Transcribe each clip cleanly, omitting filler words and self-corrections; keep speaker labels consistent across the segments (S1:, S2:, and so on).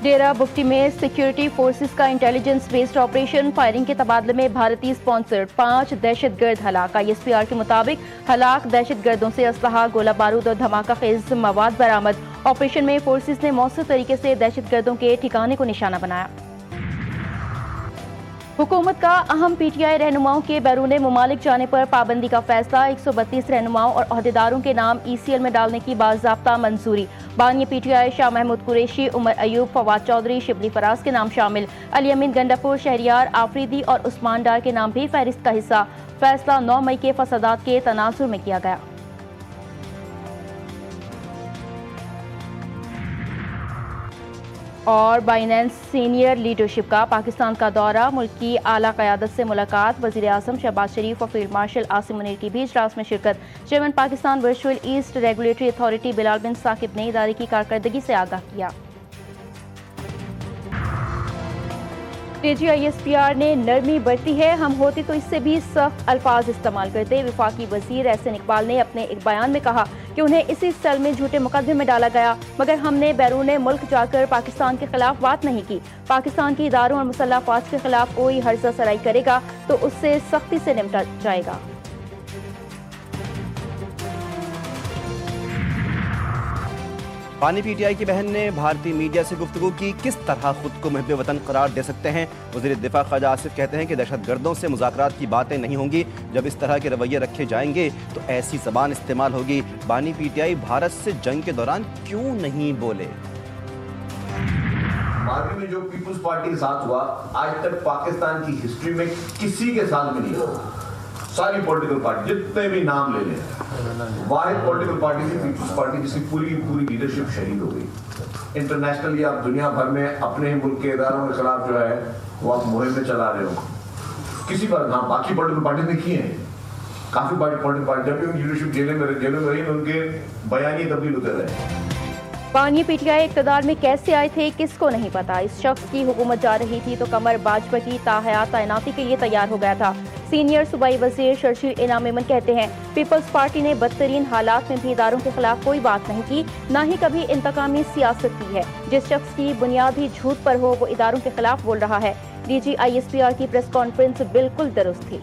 S1: डेरा बुगटी में security forces का intelligence based operation, firing के तबादले में भारतीय स्पॉन्सर्ड 5 दहशतगर्द हलाक। ISPR के मुताबिक हलाक दहशतगर्दों से असलहा, गोला बारूद और धमाका खेज मवाद बरामद। ऑपरेशन में फोर्सेस ने मौसर तरीके से दहशतगर्दों के ठिकाने को निशाना बनाया। हुकूमत का अहम PTI रहनुमाओं के बैरून मुमालिक जाने पर पाबंदी का फैसला। 132 रहनुमाओं और अहदेदारों के नाम ECL में डालने की बाज़ाब्ता मंजूरी। बानी PTI शाह महमूद कुरैशी, उमर अयूब, फवाद चौधरी, शिबली फराज के नाम शामिल। अली अमीन गंडापुर, शहरियार आफरीदी और उस्मान डार के नाम भी फहरिस्त का हिस्सा। फैसला 9 मई के फसादात के तनाजुर में किया गया। और बाइनेंस सीनियर लीडरशिप का पाकिस्तान का दौरा, मुल्क की आला क़यादत से मुलाकात। वज़ीर आज़म शहबाज शरीफ और फील्ड मार्शल आसिम मुनीर की भी इजलास में शिरकत। Chairman Pakistan virtual asset regulatory authority Bilal bin Saqib ने इदारे की कारकर्दगी से आगाह किया। DG ISPR ने नरमी बरती है, हम होते तो इससे भी सख्त अल्फाज इस्तेमाल करते। वफाकी वजीर एहसन इकबाल ने अपने एक बयान में कहा कि उन्हें इसी सेल में झूठे मुकदमे में डाला गया, मगर हमने बैरून मुल्क जाकर पाकिस्तान के खिलाफ बात नहीं की। पाकिस्तान के इदारों और मुसल्लह अफवाज के खिलाफ कोई हर्जा सराई करेगा तो उससे सख्ती से निपटा जाएगा।
S2: बानी PTI की बहन ने भारतीय मीडिया से गुफ्तगू की, किस तरह खुद को मुहिब वतन करार दे सकते हैं। वज़ीर दिफा ख्वाजा आसिफ कहते हैं कि दहशतगर्दों से मुज़ाकरात की बातें नहीं होंगी, जब इस तरह के रवैये रखे जाएंगे तो ऐसी ज़बान इस्तेमाल होगी। बानी PTI भारत से जंग के दौरान क्यों नहीं बोले।
S3: मार्वी में जो पीपुल्स पार्टी के साथ हुआ, आज तक पाकिस्तान की हिस्ट्री में किसी के साथ भी नहीं हुआ। सारी पॉलिटिकल पार्टी जितने भी नाम ले लें, वाहिद पॉलिटिकल पार्टी थी पीपुल्स पार्टी जिसकी पूरी लीडरशिप शहीद हो गई। इंटरनेशनली आप दुनिया भर में अपने ही मुल्क के इदारों के खिलाफ जो है वो आप मुहिम में चला रहे हो। किसी पर हाँ बाकी पॉलिटिकल पार्टी ने किए हैं, काफी पॉलिटिकल पार्टी जब भी उनकी लीडरशिप जेलों में रही, उनके बयान ही तब्दील होते रहे।
S1: बानी PTI इक़्तिदार में कैसे आए थे किसको नहीं पता। इस शख्स की हुकूमत जा रही थी तो कमर भाजपा की ताहयात तैनाती के लिए तैयार हो गया था। सीनियर सूबाई वज़ीर शर्शील इनाम मेमन कहते हैं, पीपल्स पार्टी ने बदतरीन हालात में भी इदारों के खिलाफ कोई बात नहीं की, ना ही कभी इंतकामी सियासत की है। जिस शख्स की बुनियादी झूठ पर हो वो इदारों के खिलाफ बोल रहा है। DG ISPR की प्रेस कॉन्फ्रेंस बिल्कुल दुरुस्त थी।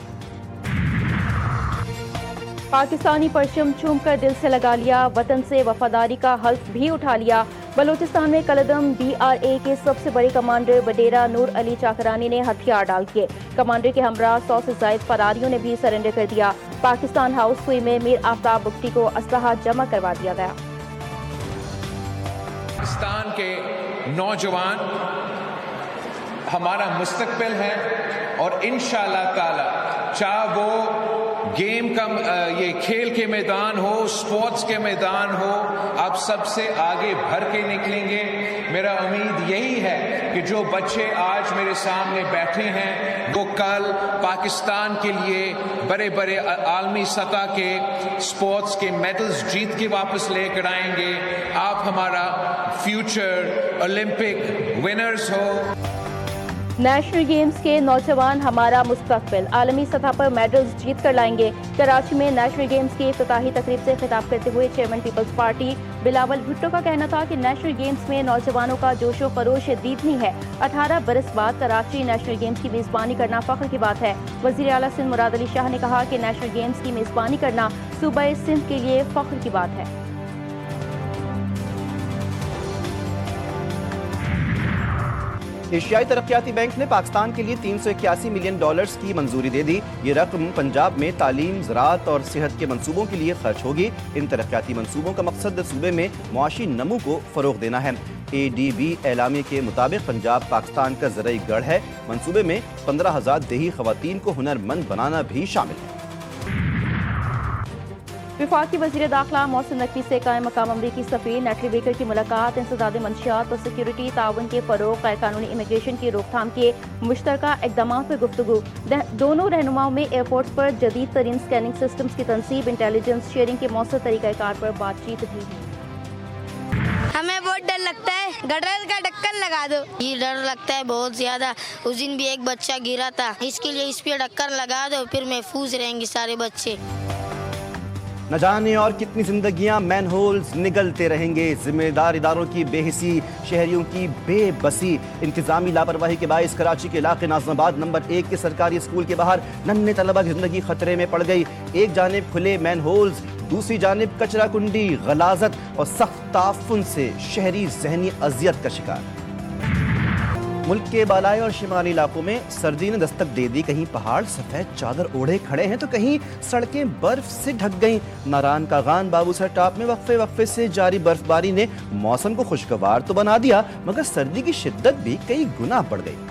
S1: पाकिस्तानी परचम चूम कर दिल से लगा लिया, वतन से वफादारी का हल्फ भी उठा लिया। बलूचिस्तान में कलदम BRA के सबसे बड़े कमांडर बडेरा नूर अली चाकरानी ने हथियार डाल दिए। कमांडर के हमरा 100 से ज्यादा फरारियों ने भी सरेंडर कर दिया। पाकिस्तान हाउस हुई में मीर आफ्ताब बुगटी को असलहा जमा करवा दिया गया।
S4: पाकिस्तान के नौजवान हमारा मुस्तकबिल है और इंशाअल्लाह ताला चाहे वो गेम का ये खेल के मैदान हो, स्पोर्ट्स के मैदान हो, आप सबसे आगे भर के निकलेंगे। मेरा उम्मीद यही है कि जो बच्चे आज मेरे सामने बैठे हैं वो कल पाकिस्तान के लिए बड़े बड़े आलमी सतह के स्पोर्ट्स के मेडल्स जीत के वापस लेकर आएंगे। आप हमारा फ्यूचर ओलंपिक विनर्स हो।
S1: नेशनल गेम्स के नौजवान हमारा मुस्तकबिल, आलमी सतह पर मेडल्स जीत कर लाएंगे। कराची में नेशनल गेम्स की इफ्तिताही तकरीब से खिताब करते हुए चेयरमैन पीपल्स पार्टी बिलावल भुट्टो का कहना था कि नेशनल गेम्स में नौजवानों का जोशो खरोश दीदनी है। 18 बरस बाद कराची नेशनल गेम्स की मेज़बानी करना फख्र की बात है। वज़ीर आला सिंध मुराद अली शाह ने कहा कि नेशनल गेम्स की मेज़बानी करना सूबा सिंध के लिए फख्र की बात है।
S2: एशियाई तरक्याती बैंक ने पाकिस्तान के लिए $381 मिलियन की मंजूरी दे दी। ये रकम पंजाब में तालीम, ज़राअत और सेहत के मंसूबों के लिए खर्च होगी। इन तरक्याती मंसूबों का मकसद सूबे में मुआशी नमू को फ़रोग़ देना है। ADB एलामी के मुताबिक पंजाब पाकिस्तान का ज़राई गढ़ है। मंसूबे में 15,000 देही ख़वातीन को हुनरमंद बनाना भी शामिल है।
S1: वफाकी वज़ीर दाखिला मोहसिन नकवी से कायम मकाम अमरीकी सफ़ीर नेटली बेकर की मुलाकात। इंसदाद मंशियात और सिक्योरिटी ताउन के फ़रोग़, गैर कानूनी इमिग्रेशन की रोकथाम के मुश्तरका इक़दामात पर गुफ्तगू। दोनों रहनुमाओं में एयरपोर्ट्स पर जदीद तरीन स्कैनिंग सिस्टम्स की तनसीब, इंटेलिजेंस शेयरिंग के मौसर तरीक़ाकार पर बातचीत भी हुई।
S5: हमें बहुत डर लगता है, गटरल का ढक्कन लगा दो। ये डर लगता है बहुत ज्यादा। उस दिन भी एक बच्चा गिरा था, इसके लिए इस पे ढक्कन लगा दो, फिर महफूज रहेंगे सारे बच्चे।
S2: न जाने और कितनी जिंदगियां मैन होल्स निगलते रहेंगे। जिम्मेदार इदारों की बेहिसी, शहरियों की बेबसी, इंतजामी लापरवाही के बायस कराची के इलाके नाज़िमाबाद नंबर 1 के सरकारी स्कूल के बाहर नन्हे तलबा की जिंदगी खतरे में पड़ गई। एक जानिब खुले मैन होल्स, दूसरी जानिब कचरा कुंडी, गलाजत और सख्त ताफुन से शहरी ज़हनी अजियत का शिकार। मुल्क के बालाई और शिमाली इलाकों में सर्दी ने दस्तक दे दी। कहीं पहाड़ सफेद चादर ओढ़े खड़े हैं तो कहीं सड़कें बर्फ से ढक गईं। नारान कागान बाबूसर टॉप में वक्फे वक्फे से जारी बर्फबारी ने मौसम को खुशगवार तो बना दिया, मगर सर्दी की शिद्दत भी कई गुना बढ़ गई।